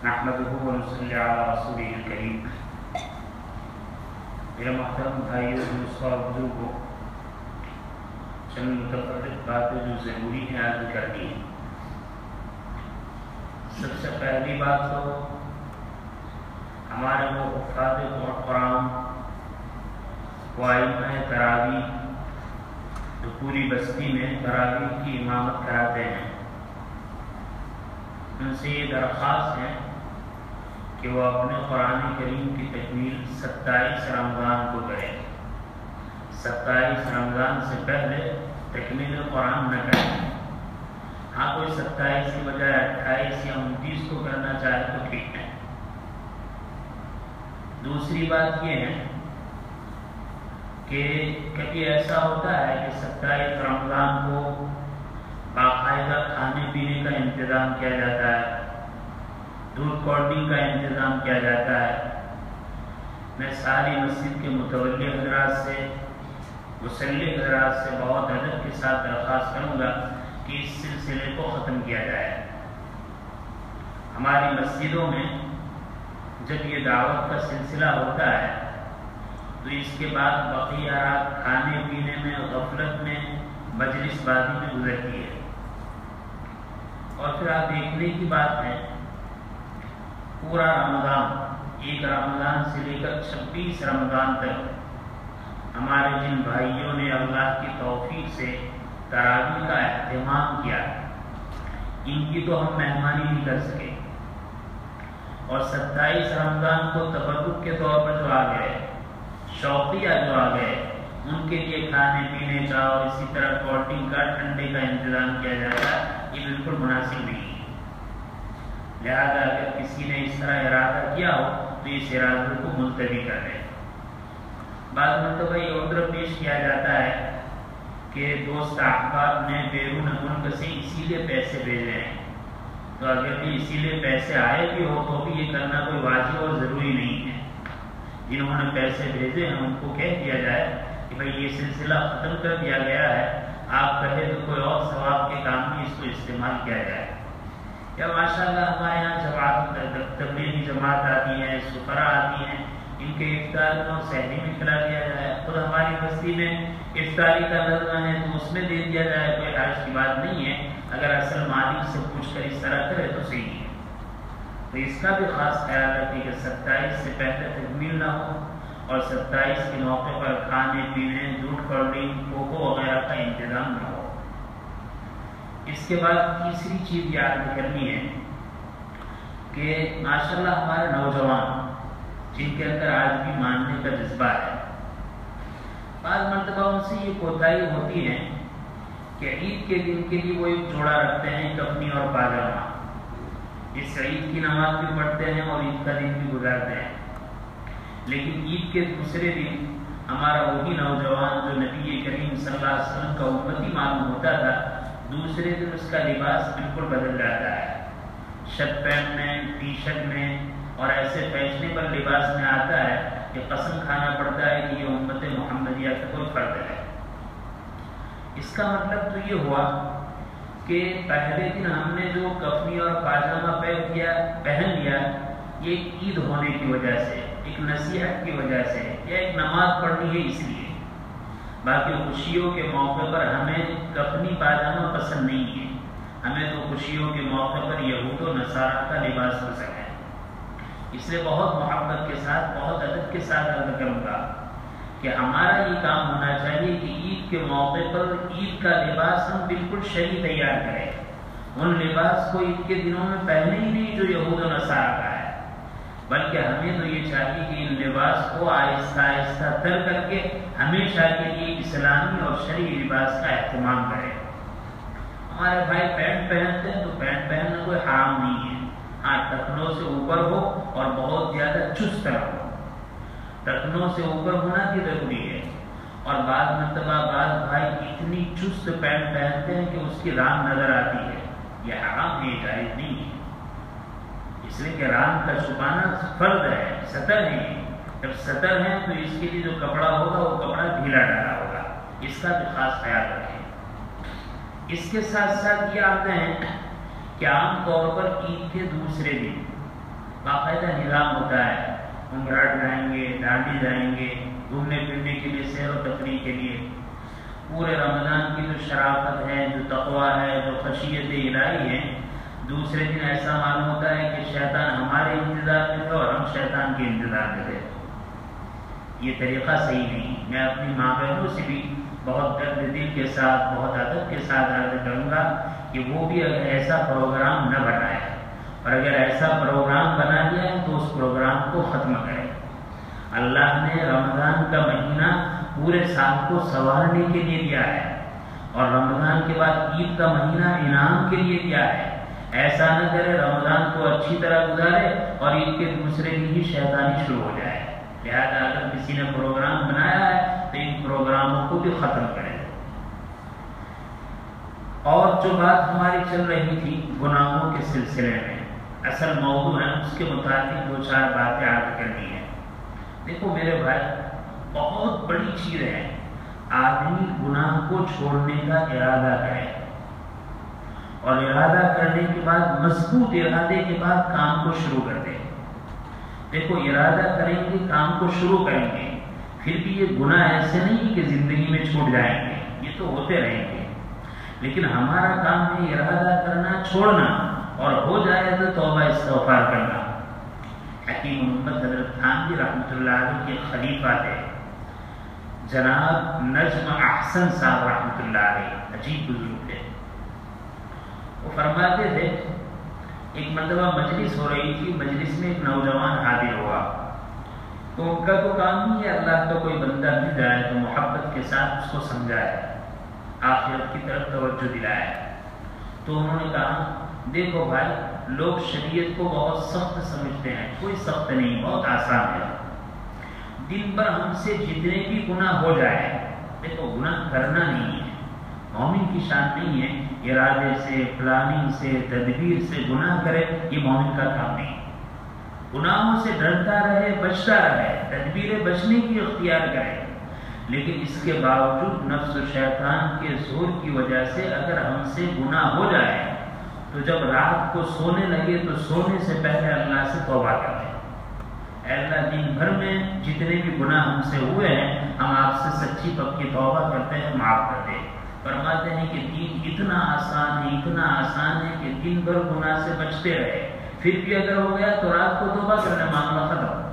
نحمدہ ونصلی علی رسولہ الکریم۔ میرے محترم بھائیوں، دوستوں اور بزرگوں، چند متفرق باتیں جو ضروری ہیں عرض کرنی ہیں۔ سب سے پہلی بات تو ہمارے وہ حفاظ قرآن و ائمہ تراویح جو پوری بستی میں تراویح کی امامت کراتے ہیں، ان سے یہ درخواست ہے کہ وہ اپنے قرآن کریم کی تکمیل 27 رمضان کو کریں۔ 27 رمضان سے پہلے تکمیل قرآن نہ کریں۔ ہاں کوئی 27 کی بجائے 28 یا 29 کو کرنا چاہے تو ٹھیک ہے۔ دوسری بات یہ ہے کہ کبھی ایسا ہوتا ہے کہ 27 رمضان کو باقاعدہ کھانے پینے کا انتظام کیا جاتا ہے، دودھ کولڈنگ کا انتظام کیا جاتا ہے۔ میں ساری مسجد کے متولی حضرات سے، مصلی حضرات سے بہت ادب کے ساتھ درخواست کروں گا کہ اس سلسلے کو ختم کیا جائے۔ ہماری مسجدوں میں جب یہ دعوت کا سلسلہ ہوتا ہے تو اس کے بعد بقیہ رات کھانے پینے میں، غفلت میں، مجلس بازی میں گزرتی ہے۔ اور پھر آپ دیکھنے کی بات ہے، پورا رمضان، ایک رمضان سے لے کر 26 رمضان تک ہمارے جن بھائیوں نے اللہ کی توفیق سے تراویح کا اہتمام کیا، ان کی تو ہم مہمانی نہیں کر سکے۔ اور 27 رمضان کو تبرک کے طور پر جو آ گئے، شوقیہ جو آ گئے، ان کے لیے کھانے پینے کا اور اسی طرح کولڈ ڈرنک کا، ٹھنڈے کا انتظام کیا جاتا ہے، یہ بالکل مناسب نہیں ہے۔ لہذا اگر کسی نے اس طرح ارادہ کیا ہو تو اس ارادے کو ملتوی کر دیں۔ بعض مرتبہ یہ عذر پیش کیا جاتا ہے کہ دوست احباب نے بیرون ملک سے اسی لیے پیسے بھیجے ہیں، تو اگر بھی اسی لیے پیسے آئے بھی ہو تو بھی یہ کرنا کوئی واجب اور ضروری نہیں ہے۔ جنہوں نے پیسے بھیجے ہیں ان کو کہہ دیا جائے کہ بھائی یہ سلسلہ ختم کر دیا گیا ہے، آپ کہیں تو کوئی اور ثواب کے کام میں اس کو استعمال کیا جائے۔ یا ماشاءاللہ ہمارے یہاں جماعت، تبلیغی جماعت آتی ہے، سفرا آتی ہیں، ان کے افطار میں اور سحری میں کھلا دیا جائے۔ خود ہماری بستی میں افطاری کا نظم ہے تو اس میں دے دیا جائے، کوئی حرج کی بات نہیں ہے۔ اگر اصل مالک سے پوچھ کر اس طرح کرے تو صحیح ہے۔ تو اس کا بھی خاص خیال رکھیں کہ 27 سے پہلے تکمیل نہ ہو اور 27 کے موقع پر کھانے پینے، دودھ کولڈ ڈرنک، کوکو وغیرہ کا انتظام نہ ہو۔ اس کے بعد تیسری چیز یاد کرنی ہے کہ ماشاءاللہ ہمارے نوجوان جن کے اندر آج بھی ماننے کا جذبہ ہے، بعض مرتبہ ان سے یہ کوتاہی ہوتی ہے کہ عید کے دن کے لیے وہ ایک جوڑا رکھتے ہیں، کفنی اور پاجامہ، اس عید کی نماز بھی پڑھتے ہیں اور عید کا دن بھی گزارتے ہیں، لیکن عید کے دوسرے دن ہمارا وہی نوجوان جو نبی کریم صلی اللہ علیہ وسلم کا امتی معلوم ہوتا تھا، دوسرے دن اس کا لباس بالکل بدل جاتا ہے، شرٹ پینٹ میں، ٹی شرٹ میں اور ایسے فیشنیبل لباس میں آتا ہے کہ قسم کھانا پڑتا ہے کہ یہ امت محمدیہ کا کوئی فرد ہے۔ اس کا مطلب تو یہ ہوا کہ پہلے دن ہم نے جو کفنی اور پاجامہ پہن لیا، یہ ایک عید ہونے کی وجہ سے، ایک نصیحت کی وجہ سے، یا ایک نماز پڑھنی ہے اس لیے۔ باقی خوشیوں کے موقع پر ہمیں کفنی پاجامہ پسند نہیں ہے، ہمیں تو خوشیوں کے موقع پر یہود و نصارہ کا لباس پسند ہے۔ اس لیے بہت محبت کے ساتھ، بہت ادب کے ساتھ عرض کروں گا کہ ہمارا یہ کام ہونا چاہیے کہ عید کے موقع پر عید کا لباس ہم بالکل شرعی تیار کریں، ان لباس کو عید کے دنوں میں پہنے ہی نہیں جو یہود و نصارہ کا ہے، بلکہ ہمیں تو یہ چاہیے کہ ان لباس کو آہستہ آہستہ تر کر کے ہمیشہ کے لیے اسلامی اور شرعی لباس کا اہتمام کریں۔ ہمارے بھائی پینٹ پہنتے ہیں تو پینٹ پہننا کوئی حرام نہیں ہے، ہاں ٹخنوں سے اوپر ہو اور بہت زیادہ چست ہو، ٹخنوں سے اوپر ہونا بھی ضروری ہے۔ اور بعض مرتبہ بعض بھائی اتنی چست پینٹ پہنتے ہیں کہ اس کی ران نظر آتی ہے، یہ حرام ہے، جائز نہیں ہے، اس لیے کہ ران کا چھپانا فرض ہے، سطر ہے۔ جب سطر ہے تو اس کے لیے جو کپڑا ہوگا وہ کپڑا ڈھیلا ڈالا ہوگا، اس کا بھی خاص خیال رکھیں۔ اس کے ساتھ ساتھ یہ آتے ہیں کہ عام طور پر عید کے دوسرے دن باقاعدہ نظام ہوتا ہے، عمرات جائیں گے، ڈانڈی جائیں گے، گھومنے پھرنے کے لیے، سیر و تفریح کے لیے. پورے رمضان کی جو شرافت ہے، جو تقویٰ ہے، جو خشیت الہی ہے، دوسرے دن ایسا معلوم ہوتا ہے کہ شیطان ہمارے انتظار میں تھے اور ہم شیطان کے انتظار میں تھے. یہ طریقہ صحیح نہیں. میں اپنی ماں بہنوں سے بھی بہت درد دل کے ساتھ، بہت ادب کے ساتھ عرض کروں گا کہ وہ بھی اگر ایسا پروگرام نہ بنائے، اور اگر ایسا پروگرام بنا لیا ہے تو اس پروگرام کو ختم کرے. اللہ نے رمضان کا مہینہ پورے سال کو سنوارنے کے لیے دیا ہے، اور رمضان کے بعد عید کا مہینہ انعام کے لیے دیا ہے. ایسا نہ کرے رمضان کو اچھی طرح گزارے اور عید کے دوسرے دن ہی شیطانی شروع ہو جائے. لہٰذا اگر کسی نے پروگرام بنایا ہے تو ان پروگراموں کو بھی ختم کرے. اور جو بات ہماری چل رہی تھی گناہوں کے سلسلے میں، اصل موضوع ہے، اس کے متعلق 2-4 باتیں عرض کرنی ہے. دیکھو میرے بھائی، بہت بڑی چیز ہے آدمی گناہ کو چھوڑنے کا ارادہ کرے، اور ارادہ کرنے کے بعد، مضبوط ارادے کے بعد کام کو شروع کر دے. دیکھو ارادہ کریں گے، کام کو شروع کریں گے، پھر بھی یہ گناہ ایسے نہیں کہ زندگی میں چھوٹ جائیں گے، یہ تو ہوتے رہیں گے. لیکن ہمارا کام ہے ارادہ کرنا، چھوڑنا، اور ہو جائے تو توبہ استغفار کرنا. حکیم محمد حضرت تھانوی رحمۃ اللہ علیہ کے خلیفہ تھے جناب نجم احسن صاحب رحمۃ اللہ علیہ، عجیب بزرگ تھے. وہ فرماتے تھے ایک مرتبہ مجلس ہو رہی تھی، مجلس میں ایک نوجوان حاضر ہوا، تو ان کا تو کام ہی ہے اللہ کا کوئی بندہ مل جائے تو محبت کے ساتھ اس کو سمجھائے، آخرت کی طرف توجہ دلائے. تو انہوں نے کہا دیکھو بھائی، لوگ شریعت کو بہت سخت سمجھتے ہیں، کوئی سخت نہیں، بہت آسان ہے. دن بھر ہم سے جتنے بھی گناہ ہو جائے، دیکھو گناہ کرنا نہیں ہے، مومن کی شان نہیں ہے ارادے سے، پلاننگ سے، تدبیر سے گناہ کرے، یہ مومن کا کام نہیں. گناہوں سے ڈرتا رہے، بچتا رہے، تدبیر بچنے کی اختیار کرے. لیکن اس کے باوجود نفس و شیطان کے زور کی وجہ سے اگر ہم سے گناہ ہو جائے تو جب رات کو سونے لگے تو سونے سے پہلے اللہ سے توبہ کریں. اے اللہ، دن بھر میں جتنے بھی گناہ ہم سے ہوئے ہیں ہم آپ سے سچی پکی توبہ کرتے ہیں، معاف کر دیں. فرماتے ہیں کہ دین اتنا آسان ہے، اتنا آسان ہے کہ دن بھر گناہ سے بچتے رہے، پھر بھی اگر ہو گیا تو رات کو توبہ کرنے، معاملہ ختم.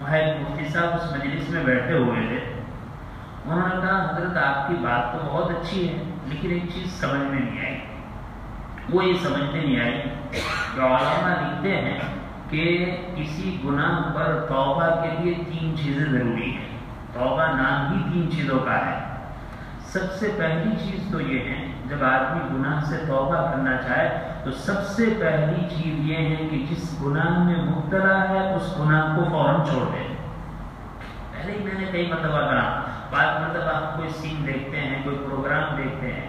وہاں ایک مفتی صاحب اس مجلس میں بیٹھے ہوئے تھے. انہوں نے کہا حضرت آپ کی بات تو بہت اچھی ہے، لیکن ایک چیز سمجھ میں نہیں آئی. وہ یہ سمجھتے نہیں آئی کہ علماء لکھتے ہیں کہ کسی گناہ پر توبہ کے لیے 3 چیزیں ضروری ہیں. توبہ نام ہی 3 چیزوں کا ہے. سب سے پہلی چیز تو یہ ہے، جب آدمی گناہ سے توبہ کرنا چاہے تو سب سے پہلی چیز یہ ہے کہ جس گناہ میں مبتلا ہے اس گناہ کو فوراً چھوڑ دے. پہلے ہی میں نے کئی مرتبہ کہا، بعض مرتبہ ہم کوئی سین دیکھتے ہیں، کوئی پروگرام دیکھتے ہیں،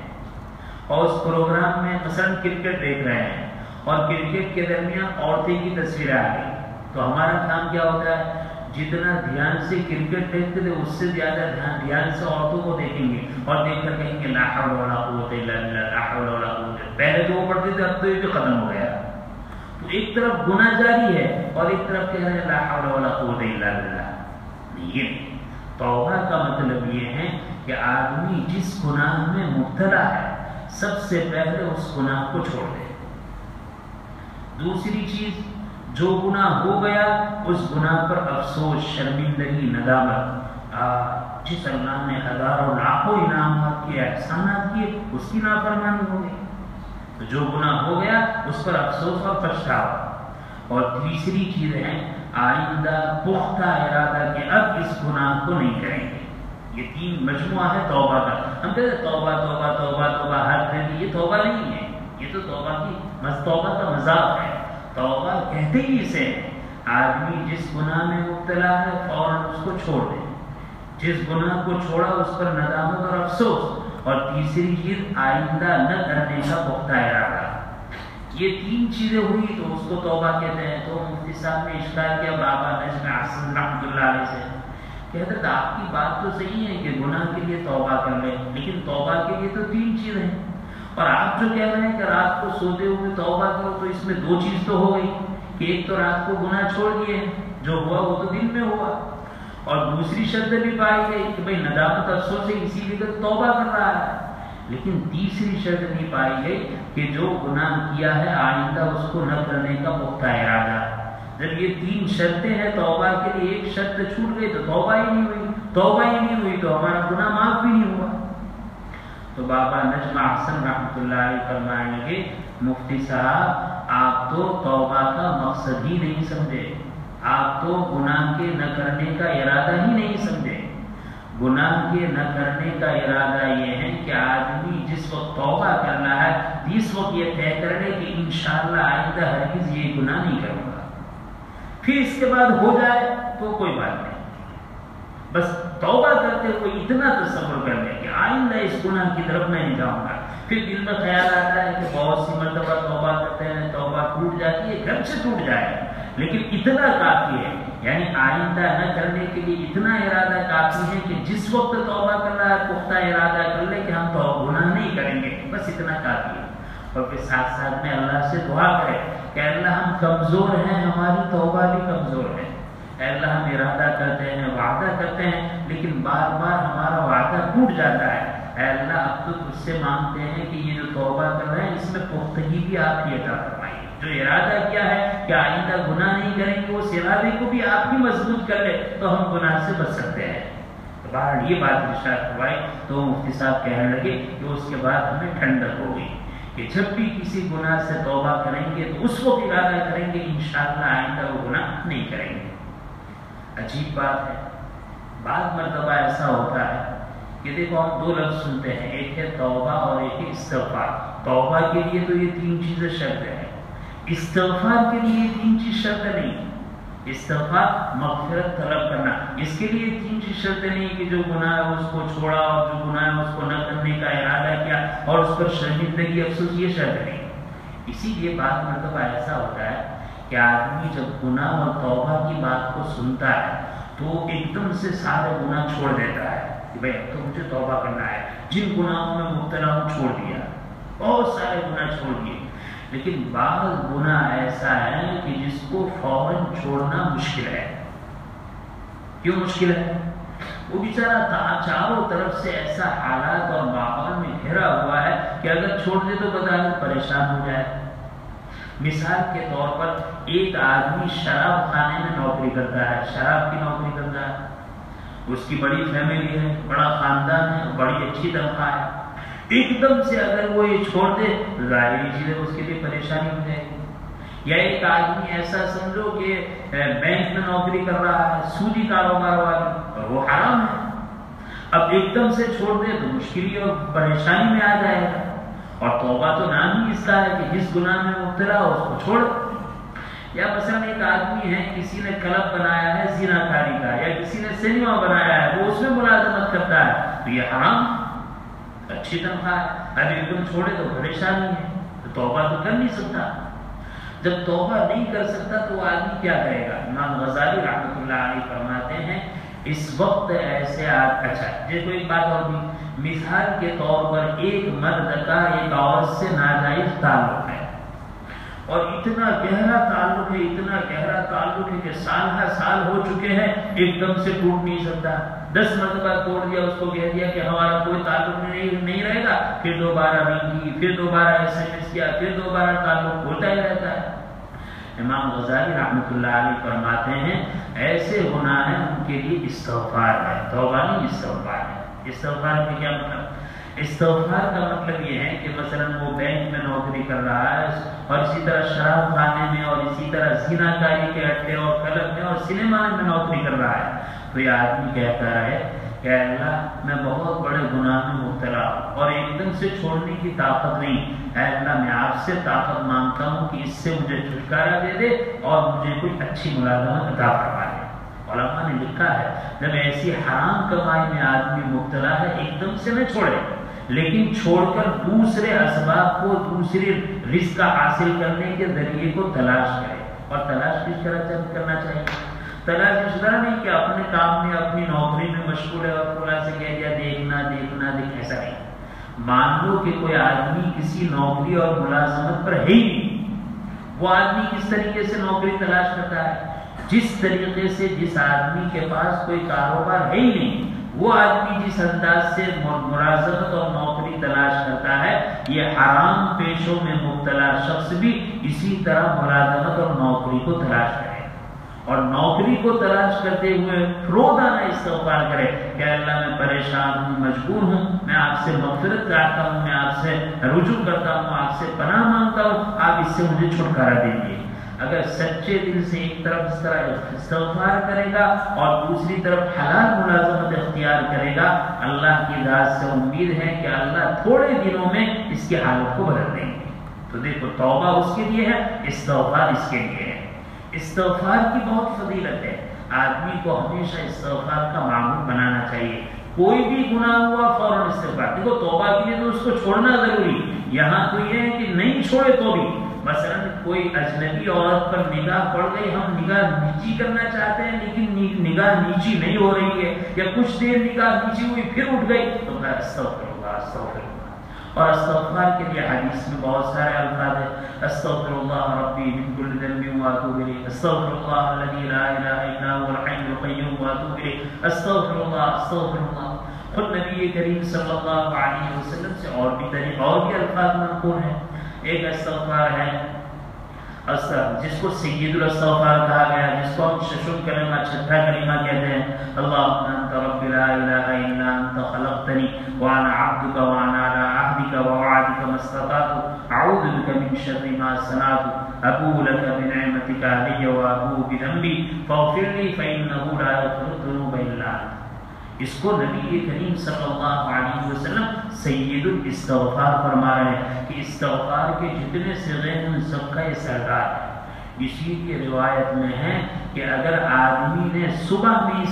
اور اس پروگرام میں مثلاً کرکٹ دیکھ رہے ہیں اور کرکٹ کے درمیان عورتیں کی تصویریں آ گئی، تو ہمارا کام کیا ہوتا ہے؟ جتنا دھیان سے کرکٹ دیکھتے تھے اس سے زیادہ دھیان سے عورتوں کو دیکھیں گے، اور دیکھ کر کہیں گے لا حول ولا قوت الا باللہ، لا حول ولا قوت. پہلے تو وہ پڑھتے تھے، اب تو یہ بھی ختم ہو گیا. تو ایک طرف گناہ جاری ہے اور ایک طرف کہہ رہے ہیں لا حول ولا قوت الا باللہ. یہ توبہ کا مطلب یہ ہے کہ آدمی جس گناہ میں مبتلا ہے سب سے پہلے اس گناہ کو چھوڑ دے. دوسری چیز، جو گناہ ہو گیا اس گناہ پر افسوس، شرمندگی، ندامت. جس اللہ نے ہزاروں لاکھوں انعامات کیے، احسانات کیے، اس کی نافرمانی ہو گئی، تو جو گناہ ہو گیا اس پر افسوس اور پچھتاوا. اور تیسری چیز ہے آئندہ پختہ ارادہ کہ اب اس گناہ کو نہیں کریں گے. یہ 3 مجموعہ ہے توبہ کا. ہم کہتے ہیں توبہ توبہ توبہ توبہ ہر دن، یہ توبہ نہیں ہے، یہ تو توبہ کا مذاق ہے. توبہ کہتے ہی اسے آدمی جس گناہ میں مبتلا ہے فوراً اس کو چھوڑ دے، جس گناہ کو چھوڑا اس پر ندامت اور افسوس. اور تیسری چیز آئندہ نہ کرنے کا پختہ ارادہ. یہ 3 چیزیں ہوئی تو اس کو توبہ کہتے ہیں. تو مفتی صاحب نے اشارہ کیا بابا نجم احسن رحمۃ اللہ علیہ سے کہ حضرت آپ کی بات تو صحیح ہے کہ گناہ کے لیے توبہ کر لیں، لیکن توبہ کے لیے تو 3 چیزیں ہیں، اور آپ جو کہہ رہے ہیں کہ رات کو سوتے ہوئے توبہ کرو، تو اس میں 2 چیز تو ہو گئی کہ ایک تو رات کو گناہ چھوڑ دیے، جو ہوا وہ تو دن میں ہوا، اور دوسری شرط بھی پائی گئی کہ بھئی ندامت افسوس ہے اسی لیے توبہ کر رہا ہے، لیکن تیسری شرط نہیں پائی گئی کہ جو گناہ کیا ہے آئندہ اس کو نہ کرنے کا پختہ ارادہ۔ جب یہ تین شرطیں ہیں توبہ کے لیے، ایک شرط چھوٹ گئی تو توبہ ہی نہیں ہوئی، توبہ ہی نہیں ہوئی تو ہمارا گناہ معاف بھی نہیں ہوا۔ تو بابا نجم احسن رحمۃ اللہ علیہ فرمائیں لگے مفتی صاحب آپ تو توبہ کا مقصد ہی نہیں سمجھے، آپ تو گناہ کے نہ کرنے کا ارادہ ہی نہیں سمجھے۔ گناہ کے نہ کرنے کا ارادہ یہ ہے کہ آدمی جس وقت توبہ کرنا ہے اس وقت یہ طے کر لے کہ انشاءاللہ آئندہ ہرگز یہ گناہ نہیں کروں گا، پھر اس کے بعد ہو جائے تو کوئی بات نہیں، بس توبہ کرتے ہوئے اتنا تصور کر لیں کہ آئندہ اس گناہ کی طرف میں نہیں جاؤں گا۔ پھر دل میں خیال آتا ہے کہ بہت سی مرتبہ توبہ کرتے ہیں، توبہ ٹوٹ جاتی ہے، گھر سے ٹوٹ جائے، لیکن اتنا کافی ہے، یعنی آئندہ نہ کرنے کے لیے اتنا ارادہ کافی ہے کہ جس وقت توبہ کرنا ہے پختہ ارادہ کر لے کہ ہم تو گناہ نہیں کریں گے، بس اتنا کافی ہے۔ اور پھر ساتھ ساتھ میں اللہ سے دعا کرے کہ اللہ ہم کمزور ہیں، ہماری توبہ بھی کمزور ہے، اے اللہ ہم ارادہ کرتے ہیں، وعدہ کرتے ہیں، لیکن بار بار ہمارا وعدہ ٹوٹ جاتا ہے، اے اللہ اب تو تجھ سے مانگتے ہیں کہ یہ جو توبہ کر رہے ہیں اس میں پختگی بھی آپ ہی عطا فرمائیے، جو ارادہ کیا ہے کہ آئندہ گناہ نہیں کریں گے اس ارادے کو بھی آپ ہی مضبوط کر لے تو ہم گناہ سے بچ سکتے ہیں۔ تو باہر یہ بات ارشاد فرمائی تو مفتی صاحب کہنے لگے کہ اس کے بعد ہمیں ٹھنڈک ہو گئی کہ جب بھی کسی گناہ سے توبہ کریں گے تو اس وقت ارادہ کریں گے انشاءاللہ آئندہ وہ گناہ نہیں کریں گے۔ عجیب بات ہے، بعض مرتبہ ایسا ہوتا ہے کہ دیکھو ہم دو لفظ سنتے ہیں، ایک ہے توبہ اور ایک ہے استغفار۔ توبہ کے لیے تو یہ تین چیزیں شرط ہیں، استغفار کے لیے یہ تین چیز شرط نہیں۔ استغفار مغفرت طلب کرنا، اس کے لیے تین چیز شرط نہیں کہ جو گناہ ہے اس کو چھوڑا اور جو گناہ ہے اس کو نہ کرنے کا ارادہ کیا اور اس پر شرمندگی افسوس، یہ شرط نہیں۔ اسی لیے بعض مرتبہ ایسا ہوتا ہے کہ آدمی جب گناہ اور توبہ کی بات کو سنتا ہے تو ایک دم سے سارے گناہ چھوڑ دیتا ہے کہ بھائی اب تو مجھے توبہ کرنا ہے، جن گناہوں میں مبتلا ہوں چھوڑ دیا، بہت سارے گناہ چھوڑ دیے، لیکن بعض گناہ ایسا ہے کہ جس کو فوراً چھوڑنا مشکل ہے۔ کیوں مشکل ہے؟ وہ بیچارہ چاروں طرف سے ایسا حالات اور ماحول میں گھرا ہوا ہے کہ اگر چھوڑ دے تو بظاہر پریشان ہو جائے۔ مثال کے طور پر ایک آدمی شراب خانے میں نوکری کرتا ہے، شراب کی نوکری کرتا ہے، اس کی بڑی فیملی ہے، بڑا خاندان ہے، بڑی اچھی تنخواہ ہے، ایک دم سے اگر وہ یہ چھوڑ دے تو ظاہری چیز ہے اس کے لیے پریشانی ہو جائے گی۔ یا ایک آدمی ایسا سمجھو کہ بینک میں نوکری کر رہا ہے، سودی کاروبار والی، اور وہ حرام ہے، اب ایک دم سے چھوڑ دے تو مشکل اور پریشانی میں آ جائے گا۔ اور توبہ تو نام ہی اس کا ہے کہ جس گناہ میں مبتلا ہو اس کو چھوڑ۔ یا مثلا ایک آدمی ہے، کسی نے کلب بنایا ہے زنا کاری کا، یا کسی نے سینما بنایا ہے، وہ اس میں ملازمت کرتا ہے، تو یہ حرام، اچھی تنخواہ ہے، اب ایک دم چھوڑے تو پریشانی ہے، تو توبہ تو کر نہیں سکتا۔ جب توبہ نہیں کر سکتا تو آدمی کیا کرے گا؟ امام غزالی رحمۃ اللہ علیہ فرماتے ہیں اس وقت ایسے اچھا جیسے کوئی بات اور بھی، مثال کے طور پر ایک مرد کا ایک عورت سے ناجائز تعلق ہے اور اتنا گہرا تعلق ہے، اتنا گہرا تعلق ہے کہ سال ہر سال ہو چکے ہیں، ایک دم سے ٹوٹ نہیں سکتا، 10 مرتبہ توڑ دیا، اس کو کہہ دیا کہ ہمارا کوئی تعلق نہیں رہے گا، پھر دوبارہ رنگ کی، پھر دوبارہ SMS کیا، پھر دوبارہ تعلق ہوتا ہی رہتا ہے۔ امام غزالی رحمۃ اللہ علیہ فرماتے ہیں ایسے گناہ ہیں ان کے لیے استغفار ہے، توبہ نہیں استغفار ہے۔ استغفار کا کیا مطلب؟ استغفار کا مطلب یہ ہے کہ مثلا وہ بینک میں نوکری کر رہا ہے اور اسی طرح شراب خانے میں اور اسی طرح زنا کاری کے اڈے اور کلب میں اور سنیما میں نوکری کر رہا ہے، تو یہ آدمی کہتا ہے کہ اللہ میں بہت بڑے گناہ میں مبتلا ہوں اور ایک دم سے چھوڑنے کی طاقت نہیں، اے اللہ میں آپ سے طاقت مانگتا ہوں کہ اس سے مجھے چھٹکارا دے دے اور مجھے کوئی اچھی ملازمت عطا فرما دے۔ علماء نے لکھا ہے جب ایسی حرام کمائی میں آدمی مبتلا ہے ایک دم سے نہ چھوڑے، لیکن چھوڑ کر دوسرے اسباب کو، دوسرے رزق حاصل کرنے کے ذریعے کو تلاش کرے۔ اور تلاش کس طرح کرنا چاہیے؟ تلاش اس طرح نہیں کہ اپنے کام میں اپنی نوکری میں مشغول ہے اور فلاں سے کہہ دیا دیکھنا ایسا نہیں۔ مان لو کہ کوئی آدمی کسی نوکری اور ملازمت پر ہے ہی نہیں، وہ آدمی کس طریقے سے نوکری تلاش کرتا ہے؟ جس طریقے سے جس آدمی کے پاس کوئی کاروبار ہے ہی نہیں، وہ آدمی جس انداز سے ملازمت اور نوکری تلاش کرتا ہے، یہ حرام پیشوں میں مبتلا شخص بھی اسی طرح ملازمت اور نوکری کو تلاش کرے، اور نوکری کو تلاش کرتے ہوئے روزانہ استغفار کرے کہ اللہ میں پریشان ہوں، مجبور ہوں، میں آپ سے مغفرت چاہتا ہوں، میں آپ سے رجوع کرتا ہوں، آپ سے پناہ مانگتا ہوں، آپ اس سے مجھے چھٹکارا دیجیے۔ اگر سچے دل سے ایک طرف اس طرح استغفار کرے گا اور دوسری طرف حلال ملازمت اختیار کرے گا، اللہ کی ذات سے امید ہے کہ اللہ تھوڑے دنوں میں اس کی حالت کو بدل دیں گے۔ تو دیکھو، توبہ اس کے لیے ہے، استغفار اس کے لیے ہے۔ استغفار کی بہت فضیلت ہے، آدمی کو ہمیشہ استغفار کا معمول بنانا چاہیے۔ کوئی بھی گناہ ہوا فوراً استغفار۔ دیکھو، توبہ کے لیے تو اس کو چھوڑنا ضروری، یہاں تو یہ ہے کہ نہیں چھوڑے تو بھی، مثلا کوئی اجنبی عورت پر نگاہ پڑ گئی، ہم نگاہ نیچی کرنا چاہتے ہیں لیکن نگاہ نیچی نہیں ہو رہی ہے، یا کچھ دیر نگاہ نیچی ہوئی پھر اٹھ گئی، تو کہا استغفر اللہ استغفر اللہ۔ اور استغفار کے لیے حدیث میں بہت سارے الفاظ ہیں، استغفر اللہ ربی من کل ذنب واتوب الیہ، استغفر اللہ الذی لا الہ الا هو الحی القیوم واتوب الیہ، استغفر اللہ استغفر اللہ۔ خود نبی کریم صلی اللہ علیہ وسلم سے اور بھی الفاظ منقول ہیں۔ ایک استغفار ہے جس کو سید الاستغفار کہا گیا، جس کو ہم ششم کلمہ، چھٹا کلمہ کہتے ہیں، اللہم انت رب لا الہ الا انت خلقتنی وانا عبدک وانا علی عہدک ووعدک ما استطعت اعوذ بک من شر ما صنعت ابوء لک بنعمتک علی وابوء بذنبی فاغفر لی فانہ لا یغفر الذنوب الا انت۔ اس کو نبی کریم صلی اللہ علیہ وسلم سید الاستغفار فرما رہے ہیں کہ استغفار کے جتنے صیغے ہیں ان سب کا یہ سردار ہے۔ اسی کی روایت میں ہے کہ اگر آدمی نے صبح میں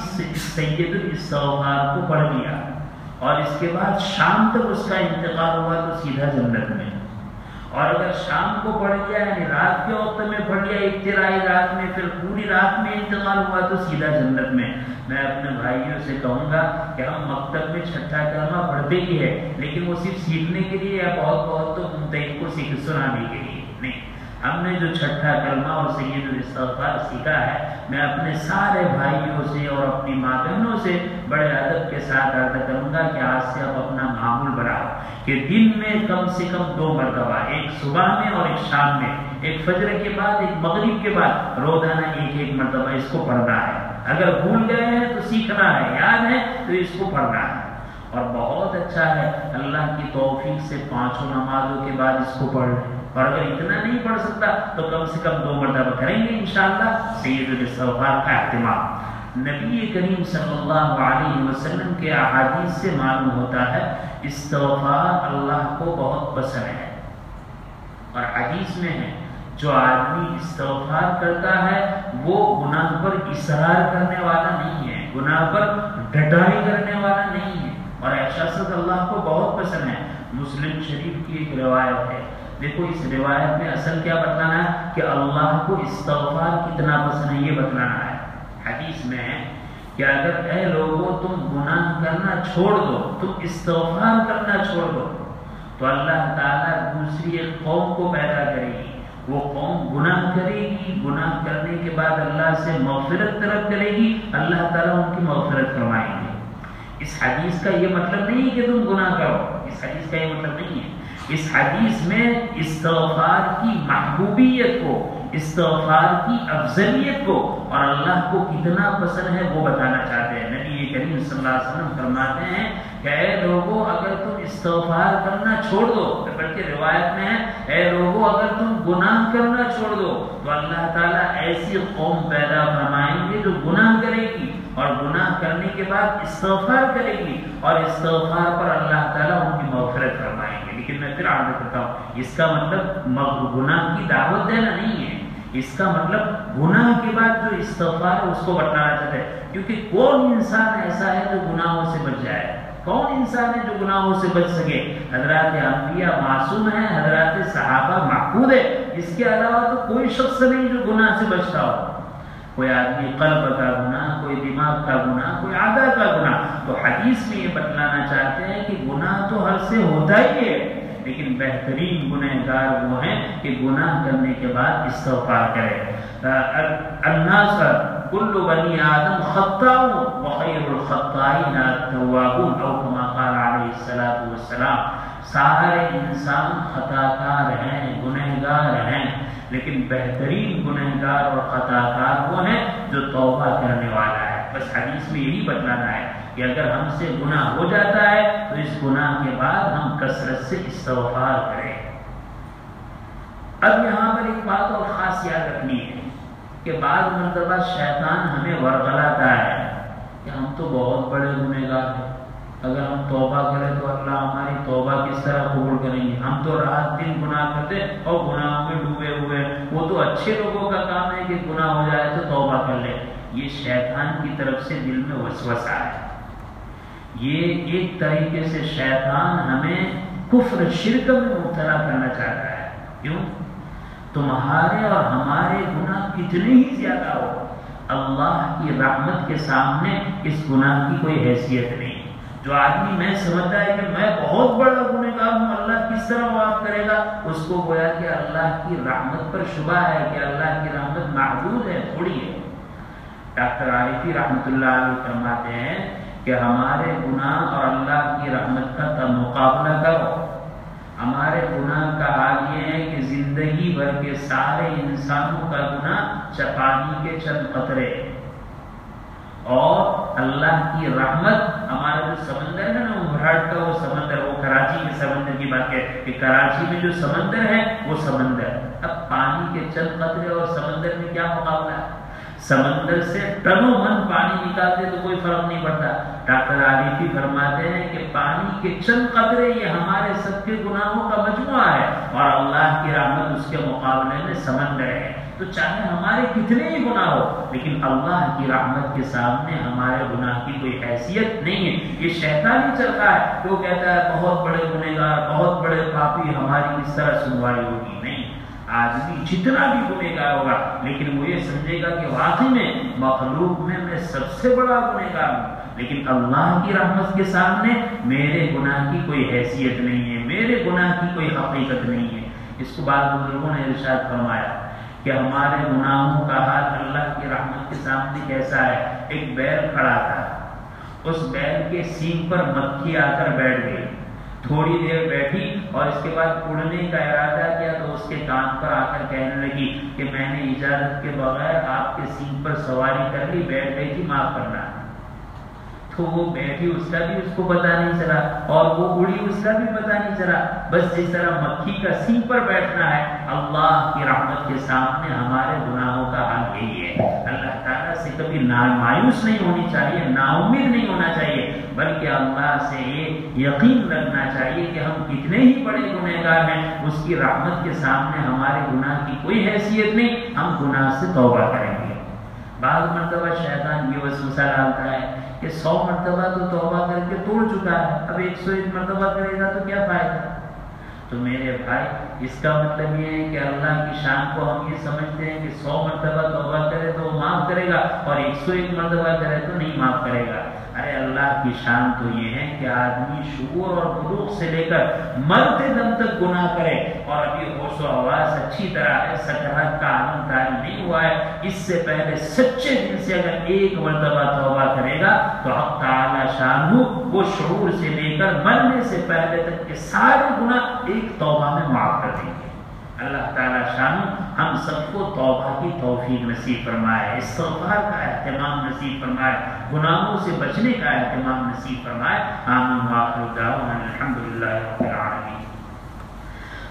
سید الاستغفار کو پڑھ لیا اور اس کے بعد شام تک اس کا انتقال ہوا تو سیدھا جنت میں، اور اگر شام کو پڑھ لیا یعنی رات کے وقت میں پڑھ لیا ابتدائی رات میں، پھر پوری رات میں انتقال ہوا تو سیدھا جنت میں۔ میں اپنے بھائیوں سے کہوں گا کہ ہم مکتب میں چھٹا کلمہ پڑھتے ہی ہے، لیکن وہ صرف سیکھنے کے لیے یا بہت تو ممتحن کو سنانے کے لیے نہیں۔ ہم نے جو چھٹا کلمہ اور سید الاستغفار سیکھا ہے، میں اپنے سارے بھائیوں سے اور اپنی ماں بہنوں سے بڑے ادب کے ساتھ عرض کروں گا کہ آج سے آپ اپنا معمول بناؤ کہ دن میں کم سے کم 2 مرتبہ، ایک صبح میں اور ایک شام میں، ایک فجر کے بعد ایک مغرب کے بعد، روزانہ ایک مرتبہ اس کو پڑھنا ہے۔ اگر بھول گئے ہیں تو سیکھنا ہے، یاد ہے تو اس کو پڑھنا ہے، اور بہت اچھا ہے اللہ کی توفیق سے 5 نمازوں کے بعد اس کو پڑھ لیں، اور اگر اتنا نہیں پڑھ سکتا تو کم سے کم 2 مرتبہ کریں گے انشاءاللہ سید الاستغفار کا اہتمام۔ نبی کریم صلی اللہ علیہ وسلم کے احادیث سے معلوم ہوتا ہے استغفار اللہ کو بہت پسند ہے، اور حدیث میں ہے جو آدمی استغفار کرتا ہے وہ گناہ پر اصرار کرنے والا نہیں ہے، گناہ پر ڈٹائی کرنے والا نہیں ہے، اور ایسا شخص اللہ کو بہت پسند ہے۔ مسلم شریف کی ایک روایت ہے، دیکھو اس روایت میں اصل کیا بتلانا ہے کہ اللہ کو استغفار کتنا پسند ہے، یہ بتلانا ہے۔ حدیث میں ہے کہ اگر اے لوگوں تم گناہ کرنا چھوڑ دو، تم استغفار کرنا چھوڑ دو، تو اللہ تعالیٰ دوسری ایک قوم کو پیدا کرے گی، وہ قوم گناہ کرے گی، گناہ کرنے کے بعد اللہ سے مغفرت طلب کرے گی، اللہ تعالیٰ ان کی مغفرت فرمائیں گے۔ اس حدیث کا یہ مطلب نہیں ہے کہ تم گناہ کرو، اس حدیث کا یہ مطلب نہیں ہے۔ اس حدیث میں استغفار کی محبوبیت کو، استغفار کی افضلیت کو اور اللہ کو کتنا پسند ہے وہ بتانا چاہتے ہیں۔ نبی کریم صلی اللہ علیہ وسلم فرماتے ہیں کہ اے لوگو اگر تم استغفار کرنا چھوڑ دو، بلکہ روایت میں ہے اے لوگو اگر تم گناہ کرنا چھوڑ دو تو اللہ تعالیٰ ایسی قوم پیدا فرمائیں گے جو گناہ کرے گی اور گناہ کرنے کے بعد استغفار کرے گی، اور استغفار پر اللہ تعالیٰ ان کی مغفرت فرمائیں گے۔ لیکن میں پھر عرض کرتا ہوں اس کا مطلب گناہ کی دعوت دینا نہیں ہے، اس کا مطلب گناہ کے بعد جو استغفار ہے اس کو بتانا چاہتے ہیں، کیونکہ کون انسان ایسا ہے جو گناہوں سے بچ جائے؟ کون انسان ہے جو گناہوں سے بچ سکے؟ حضرات انبیاء معصوم ہیں، حضرات صحابہ محفوظ ہے، اس کے علاوہ تو کوئی شخص نہیں جو گناہ سے بچتا ہو۔ کوئی آدمی قلب کا گناہ، کوئی دماغ کا گناہ، کوئی عادت کا گناہ، تو حدیث میں یہ بتلانا چاہتے ہیں کہ گناہ تو ہر سے ہوتا ہی ہے، لیکن بہترین گنہگار وہ ہیں کہ گناہ کرنے کے بعد استغفار کرے۔ الناس کل بنی آدم خطاء وخیر الخطائین التوابون او کما قال علیہ الصلوۃ والسلام۔ سارے انسان خطا کار ہیں، گنہگار ہیں، لیکن بہترین گنہگار اور خطا کار وہ ہیں جو توبہ کرنے والا ہے۔ بس حدیث میں یہی بتلانا ہے کہ اگر ہم سے گناہ ہو جاتا ہے تو اس گناہ کے بعد ہم کثرت سے استغفار کریں۔ اب یہاں پر ایک بات اور خاص یاد رکھنی ہے کہ بعض مرتبہ شیطان ہمیں ورغلاتا ہے کہ ہم تو بہت بڑے گنہگار ہیں، اگر ہم توبہ کریں تو اللہ ہماری توبہ کس طرح قبول کریں گے، ہم تو رات دن گناہ کرتے اور گناہوں میں ڈوبے ہوئے، وہ تو اچھے لوگوں کا کام ہے کہ گناہ ہو جائے تو توبہ کر لے۔ یہ شیطان کی طرف سے دل میں وسوسہ ہے۔ یہ ایک طریقے سے شیطان ہمیں کفر شرک میں مبتلا کرنا چاہتا ہے۔ کیوں؟ تمہارے اور ہمارے گناہ کتنے ہی زیادہ ہو، اللہ کی رحمت کے سامنے اس گناہ کی کوئی حیثیت نہیں۔ جو آدمی میں سمجھتا ہے کہ میں بہت بڑا گنہگار ہوں، اللہ کس طرح معاف کرے گا، اس کو گویا کہ اللہ کی رحمت پر شبہ ہے کہ اللہ کی رحمت محدود ہے، تھوڑی ہے۔ ڈاکٹر عارفی رحمۃ اللہ علیہ فرماتے ہیں کہ ہمارے گناہ اور اللہ کی رحمت کا مقابلہ کرو۔ ہمارے گناہ کا حال یہ ہے کہ زندگی بھر کے سارے انسانوں کا گناہ پانی کے چند قطرے، اور اللہ کی رحمت ہمارا جو سمندر ہے نا، امراٹ کا وہ سمندر، وہ کراچی کے سمندر کی بات ہے کہ کراچی میں جو سمندر ہے وہ سمندر، اب پانی کے چند قطرے اور سمندر میں کیا مقابلہ ہے؟ سمندر سے ٹنوں من پانی نکالتے تو کوئی فرق نہیں پڑتا۔ ڈاکٹر عارفی فرماتے ہیں کہ پانی کے چند قطرے یہ ہمارے سب کے گناہوں کا مجموعہ ہے، اور اللہ کی رحمت اس کے مقابلے میں سمندر ہے۔ تو چاہے ہمارے کتنے ہی گناہ ہو، لیکن اللہ کی رحمت کے سامنے ہمارے گناہ کی کوئی حیثیت نہیں ہے۔ یہ شیطان ہی چلتا ہے کہ وہ کہتا ہے بہت بڑے گنہگار، بہت بڑے پاپی، ہماری اس طرح سنوائی ہوگی۔ نہیں، آدمی جتنا بھی گنہگار ہوگا لیکن وہ یہ سمجھے گا کہ واقعی میں مخلوق میں سب سے بڑا گنہگار ہوں، لیکن اللہ کی رحمت کے سامنے میرے گناہ کی کوئی حیثیت نہیں ہے، میرے گناہ کی کوئی حقیقت نہیں ہے۔ اس کو بعض بزرگوں نے ارشاد فرمایا کہ ہمارے گناہوں کا حال اللہ کی رحمت کے سامنے کیسا ہے۔ ایک بیل کھڑا تھا، اس بیل کے سینگ پر مکھی آ کر بیٹھ گئی، تھوڑی دیر بیٹھی اور اس کے بعد اڑنے کا ارادہ کیا تو اس کے کان پر آ کر کہنے لگی کہ میں نے اجازت کے بغیر آپ کے سینگ پر سواری کر لی، بیٹھ گئی تھی، معاف کرنا۔ تو وہ بیٹھی، اس کا بھی اس کو پتا نہیں چلا، اور وہ اڑی، اس کا بھی پتا نہیں چلا۔ بس جس طرح مکھی کا سینگ پر بیٹھنا ہے، اللہ کی رحمت کے سامنے ہمارے گناہوں کا حال یہی ہے۔ اللہ تعالیٰ سے کبھی مایوس نہیں ہونی چاہیے، نا امید نہیں ہونا چاہیے، بلکہ اللہ سے یہ یقین رکھنا چاہیے کہ ہم کتنے ہی بڑے گنہگار ہیں، اس کی رحمت کے سامنے ہمارے گناہ کی کوئی حیثیت نہیں، ہم گناہ سے توبہ کریں گے۔ بعض مرتبہ شیطان یہ وسوسہ ڈالتا ہے کہ 100 مرتبہ تو توبہ کر کے توڑ چکا ہے، اب 101 مرتبہ کرے گا تو کیا فائدہ۔ تو میرے بھائی، اس کا مطلب یہ ہے کہ اللہ کی شان کو ہم یہ سمجھتے ہیں کہ 100 مرتبہ توبہ کرے تو وہ معاف کرے گا اور 101 مرتبہ کرے تو نہیں معاف کرے گا۔ ارے اللہ کی شان تو یہ ہے کہ آدمی شعور اور بلوغ سے لے کر مرتے دم تک گناہ کرے، اور ابھی ہوش و حواس اچھی طرح ہے، سکرات کا عالم طاری نہیں ہوا ہے، اس سے پہلے سچے دل سے اگر 1 مرتبہ توبہ کرے گا تو حق تعالی شان وہ شعور سے لے کر مرنے سے پہلے تک کے سارے گناہ ایک توبہ میں معاف کر دیں گے۔ اللہ تعالیٰ شان ہم سب کو توبہ کی توفیق نصیب فرمائے، استغفار کا اہتمام نصیب فرمائے، گناہوں سے بچنے کا اہتمام نصیب فرمائے۔ آمین وآخر دعوانا الحمدللہ رب العالمین۔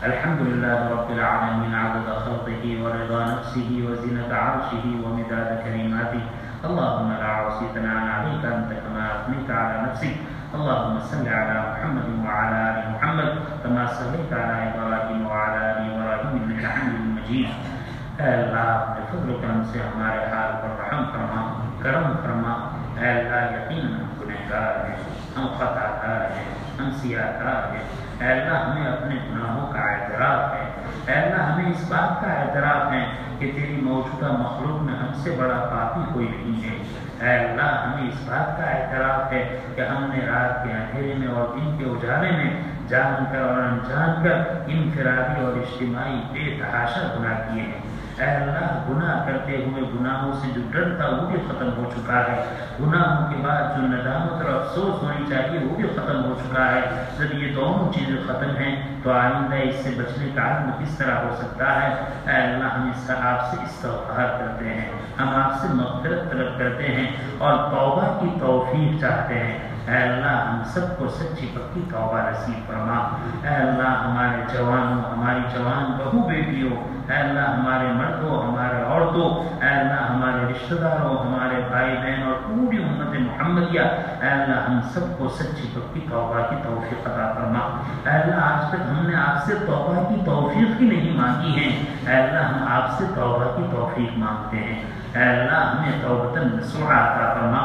الحمدللہ رب العالمین عدد خلقہ ورضا نفسہ وزنة عرشہ ومداد کلماتہ۔ اللهم لا عصي ثناء عليك أنت كما أثنيت على نفسك، اللهم صل على محمد وعلى آل محمد كما صليت على إبراهيم وعلى آل إبراهيم إنك حميد مجيد۔ اے اللہ اپنے فضل و کرم سے ہمارے حال پر رحم فرما، کرم فرما۔ اے اللہ یقیناً ہم گنہگار ہیں، ہم خطا کار ہیں، ہم سیاہ کار ہیں۔ اے اللہ ہمیں اپنے گناہوں کا اعتراف ہے، اے اللہ ہمیں اس بات کا اعتراف ہے کہ تیری موجودہ مخلوق میں ہم سے بڑا پاپی کوئی نہیں ہے۔ اے اللہ ہمیں اس بات کا اعتراف ہے کہ ہم نے رات کے اندھیرے میں اور دن کے اجالے میں جان کر اور انجان کر انفرادی اور اجتماعی بے تحاشا گناہ کیے ہیں۔ اے اللہ گناہ کرتے ہوئے گناہوں سے جو ڈر تھا وہ بھی ختم ہو چکا ہے، گناہوں کے بعد جو ندامت اور افسوس ہونی چاہیے وہ بھی ختم ہو چکا ہے۔ جب یہ دونوں چیزیں ختم ہیں تو آئندہ اس سے بچنے کا عزم کس طرح ہو سکتا ہے؟ اے اللہ ہم اس کا آپ سے استغفار کرتے ہیں، ہم آپ سے مغفرت طلب کرتے ہیں اور توبہ کی توفیق چاہتے ہیں۔ اے اللہ ہم سب کو سچی پکی توبہ نصیب فرما۔ اے اللہ ہمارے جوانوں، ہماری جوان بہو بیٹیوں، اے اللہ ہمارے مردوں، ہمارے عورتوں، اے اللہ ہمارے رشتہ داروں، ہمارے بھائی بہن اور پوری امت محمدیہ، اے اللہ ہم سب کو سچی پکی توبہ کی توفیق عطا فرما۔ اے اللہ آج تک ہم نے آپ سے توبہ کی توفیق ہی نہیں مانگی ہے، اے اللہ ہم آپ سے توبہ کی توفیق مانگتے ہیں۔ اے اللہ ہمیں توبۃ نصوحہ عطا فرما۔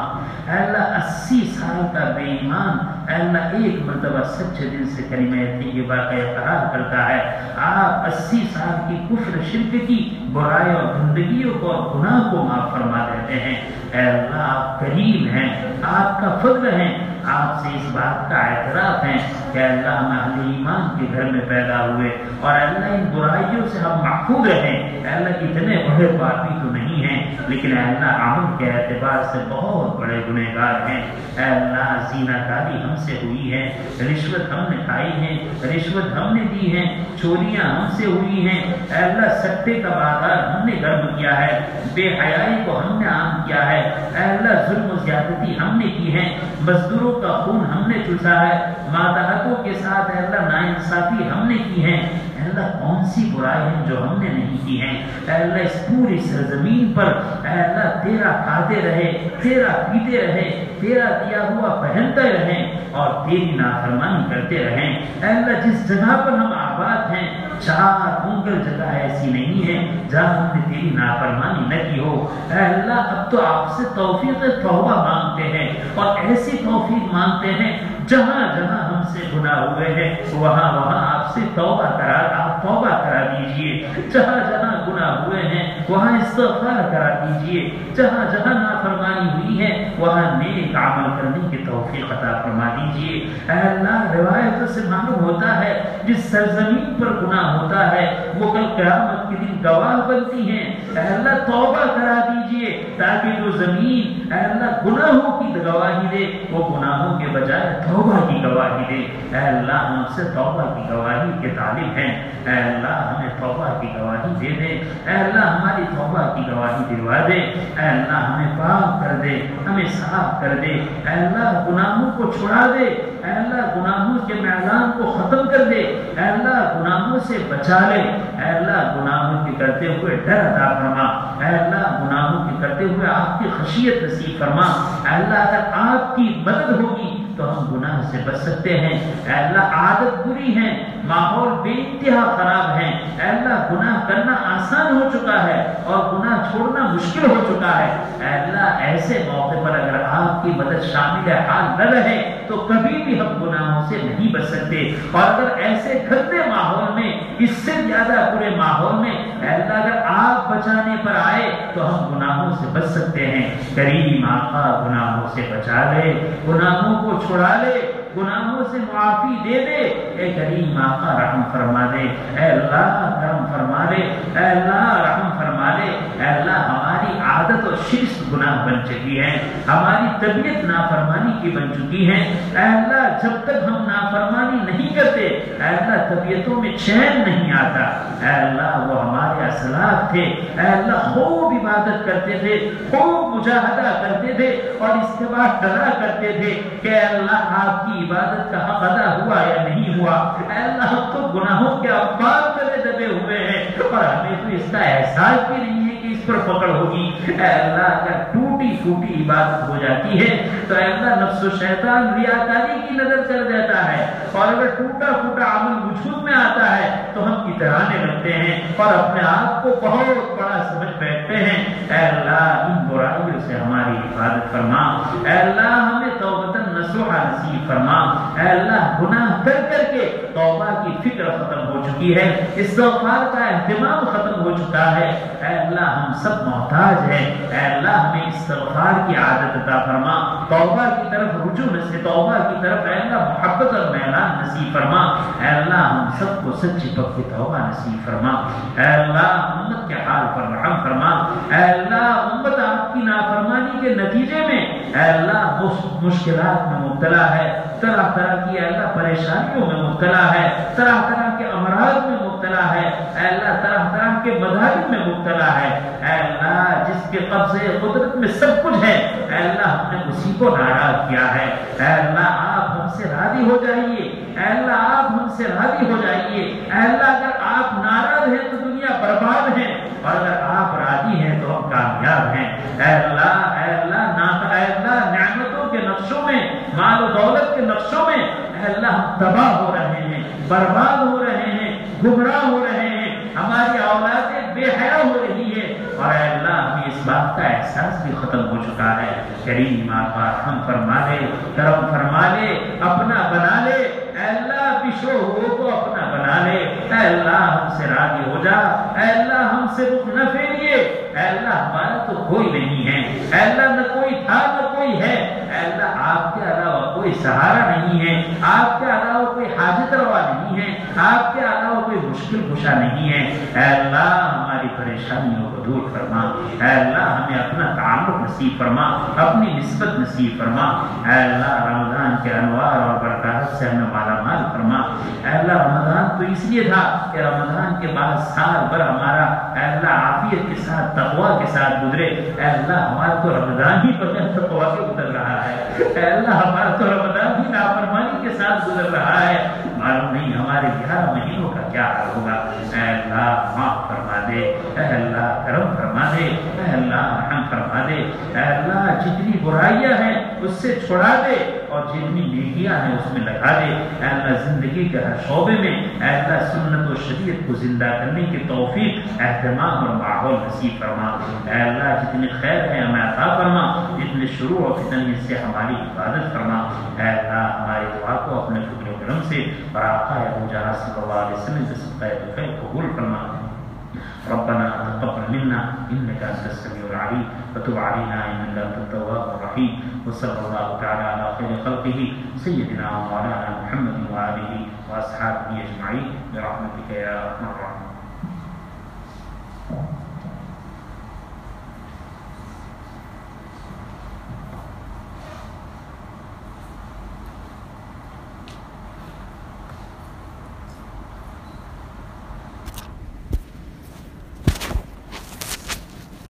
اے اللہ 80 سال کا بے ایمان اے اللہ ایک مرتبہ سچے دل سے کلمہ طیبہ کا اقرار کرتا ہے، آپ 80 سال کی کفر شرک کی برائی اور گندگیوں کو اور گناہ کو معاف فرما دیتے ہیں۔ اے اللہ آپ کریم ہیں، آپ کا فضل ہے، آپ سے اس بات کا اعتراف ہے کہ اللہ ہم اہل ایمان کے گھر میں پیدا ہوئے اور اللہ ان برائیوں سے ہم محفوظ رہیں۔ اے اللہ اتنے بڑے پاپی تو نہیں ہیں لیکن اے اللہ عمل کے اعتبار سے بہت بڑے گنہگار ہیں۔ اے اللہ زینہ کاری ہم سے ہوئی ہے، رشوت ہم نے کھائی ہے، رشوت ہم نے دی ہے، چوریاں ہم سے ہوئی ہیں، اے اللہ سٹے کا بازار ہم نے گرم کیا ہے، بے حیائی کو ہم نے عام کیا ہے، اے اللہ ظلم و زیادتی ہم نے کی ہے، مزدوروں کا خون ہم نے چوسا ہے، ماتحتوں کے ساتھ اے اللہ ناانصافی ہم نے کی ہے۔ اے اللہ کون سی برائی ہیں جو ہم نے نہیں کی ہیں؟ اے اللہ اس پوری سرزمین پر اے اللہ تیرا کھاتے رہے، تیرا پیتے رہے، تیرا دیا ہوا پہنتے رہیں اور تیری نافرمانی کرتے رہیں۔ اے اللہ جس جگہ پر ہم آباد ہیں 4 انگل جگہ ایسی نہیں ہے جہاں ہم نے تیری نافرمانی نہ کی ہو۔ اے اللہ اب تو آپ سے توفیق توبہ مانگتے ہیں اور ایسی توفیق مانگتے ہیں جہاں جہاں ہم سے گناہ ہوئے ہیں وہاں وہاں آپ سے توبہ کرا دیجئے، جہاں جہاں گناہ ہوئے ہیں وہاں استغفار کرا دیجئے، جہاں جہاں نافرمانی ہوئی ہے وہاں نیک عمل کرنے کی توفیق عطا فرما دیجئے۔ اے اللہ روایتوں سے معلوم ہوتا ہے جس سرزمین پر گناہ ہوتا ہے وہ کل قیامت کے دن گواہ بنتی ہیں۔ اے اللہ توبہ کرا دیجئے تاکہ جو زمین اے اللہ گناہوں کی گواہی دے وہ گناہوں کے بجائے توبہ کی گواہی دے۔ اے اللہ ہم سے توبہ کی گواہی کے طالب ہیں، اے اللہ ہمیں توبہ کی گواہی دے دے، اے اللہ ہماری توبہ کی گواہی دلوا دے، اے اللہ ہمیں پاک کر دے، ہمیں صاف کر دے، اے اللہ گناہوں کو چھڑا دے، اے اللہ گناہوں کے میدان کو ختم کر دے، اے اللہ گناہوں سے بچا لے، اے اللہ گناہوں کے کرتے ہوئے ڈر عطا فرما، اے اللہ گناہوں کے کرتے ہوئے آپ کی خشیت نصیب فرما۔ اے اللہ اگر آپ کی مدد ہوگی تو ہم گناہ سے بچ سکتے ہیں۔ اے اللہ عادت بری ہے، ماحول بے انتہا خراب ہے، اے اللہ گناہ کرنا آسان ہو چکا ہے اور گناہ چھوڑنا مشکل ہو چکا ہے۔ اے اللہ ایسے موقع پر اگر آپ کی مدد شامل حال نہ رہے تو کبھی بھی ہم گناہوں سے نہیں بچ سکتے، اور اگر ایسے گندے ماحول میں اس سے زیادہ برے ماحول میں اے اللہ اگر آپ بچانے پر آئے تو ہم گناہوں سے بچ سکتے ہیں۔ کریم آقا گناہوں سے بچا لے، گناہوں کو چھڑا لے، گناہوں سے معافی دے دے، اے کریم آقا رحم فرما دے، اے اللہ کرم فرما دے، اے اللہ رحم فرما دے، اے اللہ ہماری عادت اور شرک گناہ بن چکی ہے، ہماری طبیعت نافرمانی کی بن چکی ہے، اے اللہ جب تک ہم نافرمانی نہیں کرتے اے اللہ طبیعتوں میں چین نہیں آتا۔ اے اللہ وہ ہمارے اسلاف تھے، اے اللہ خوب عبادت کرتے تھے، خوب مجاہدہ کرتے تھے اور اس کے بعد ڈرا کرتے تھے کہ اے اللہ آپ کی عبادت کا حق ادا ہوا یا نہیں ہوا۔ اے اللہ ہم تو گناہوں کے افکار تلے دبے ہوئے ہیں اور ہمیں تو اس کا احساس بھی نہیں ہے کہ اس پر پکڑ ہوگی۔ اے اللہ اگر ٹوٹی پھوٹی عبادت ہو جاتی ہے تو اے اللہ نفس و شیطان ریاکاری کی نظر چل دیتا ہے، اور اگر ٹوٹا پھوٹا عمل وجود میں آتا ہے تو ہم اترانے لگتے ہیں اور اپنے آپ کو بہت بڑا سمجھ بیٹھتے ہیں۔ اے اللہ ان برائیوں سے ہماری حفاظت فرما، اے اللہ ہمیں توبۃ نصوحہ نصیب فرما۔ اے اللہ گناہ کر کر کے توبہ کی فکر ختم ہو چکی ہے، استغفار کا اہتمام ختم ہو چکا ہے۔ اے اللہ ہم سب محتاج ہیں، اے اللہ ہمیں استغفار کی عادت عطا فرما، توبہ کی طرف رجوع نصیب، توبہ کی طرف اے اللہ محبت اور میلان نصیب فرما۔ اے اللہ ہم سب کو سچی پکی توبہ نصیب فرما۔ اے اللہ امت کے حال پر رحم فرما۔ اے اللہ امت آپ کی نافرمانی کے نتیجے میں اے اللہ مشکلات میں مبتلا ہے، طرح طرح کی اے اللہ پریشانیوں میں مبتلا ہے، طرح طرح کے امراض میں مبتلا ہے، اے اللہ طرح طرح کے مذاہب میں مبتلا ہے۔ اے اللہ جس کے قبضے قدرت میں سب کچھ ہے، اے اللہ ہم نے اسی کو ناراض کیا ہے۔ اے اللہ آپ ہم سے راضی ہو جائیے، اے اللہ آپ ہم سے راضی ہو جائیے۔ اے اللہ اگر آپ ناراض ہیں تو دنیا برباد ہے، اور اگر آپ راضی ہیں تو ہم کامیاب ہیں۔ اے اللہ اے اللہ اے اللہ نعمتوں کے نقشوں میں، مال و دولت کے نقشوں میں اے اللہ ہم تباہ ہو رہے ہیں، برباد ہو رہے ہیں، گمراہ ہو رہے ہیں، ہماری اولادیں بے حیا ہو رہی ہے، اور اے اللہ ہمیں اس بات کا احساس بھی ختم ہو چکا ہے۔ کریم آپ رحم فرما لے، کرم فرما لے، اپنا بنا لے، اے اللہ بشو ہو کو اپنا بنا لے۔ اے اللہ ہم سے راضی ہو جا، اے اللہ ہم سے رخ نہ پھیریے۔ اے اللہ ہمارا تو کوئی نہیں ہے، اے اللہ نہ کوئی تھا نہ کوئی ہے، اے اللہ آپ کے علاوہ کوئی سہارا نہیں ہے، آپ کے علاوہ کوئی حاجت روا نہیں ہے، آپ کے علاوہ کوئی مشکل کشا نہیں ہے۔ اے اللہ ہماری پریشانیوں کو دور فرما، اے اللہ ہمیں اپنا تعلق نصیب فرما، اپنی نسبت نصیب فرما۔ اے اللہ رمضان کے انوار اور برکات سے ہمیں مالا مال فرما۔ اے اللہ رمضان تو اس لیے تھا کہ رمضان کے بعد سال بھر ہمارا اے اللہ عافیت کے ساتھ تقوی کے ساتھ گزرے۔ اے اللہ ہمارا تو رمضان ہی بغیر تقوی کے گزر رہا ہے، اے اللہ ہمارا تو رمضان ہی نافرمانی کے ساتھ گزر رہا ہے، معلوم نہیں ہمارے 11 مہینوں کا کیا حال ہوگا۔ اے اللہ معاف فرما دے، اے اللہ کرم فرما دے، اے اللہ رحم فرما دے۔ اے اللہ جتنی برائیاں ہیں اس سے چھڑا دے، اور جتنی نیکیاں ہیں اس میں لگا دے۔ اے اللہ زندگی کے ہر شعبے میں اے اللہ سنت و شریعت کو زندہ کرنے کی توفیق، اہتمام اور ماحول نصیب فرما۔ اے اللہ جتنے خیر ہیں ہمیں عطا فرما، جتنے شروع اور فتن سے ہماری حفاظت فرما۔ اے اللہ ہماری دعا کو اپنے فضل و کرم سے اور آقا ابو جہاں صلی اللہ علیہ وسلم کے صدقہ خیر قبول فرما۔ ربنا تقبل منا انك انت السميع العليم وتب علينا انك انت التواب الرحيم وصلى الله تعالى على خير خلقه سيدنا ومولانا محمد وآله واصحابه اجمعين برحمتك يا ارحم الراحمين۔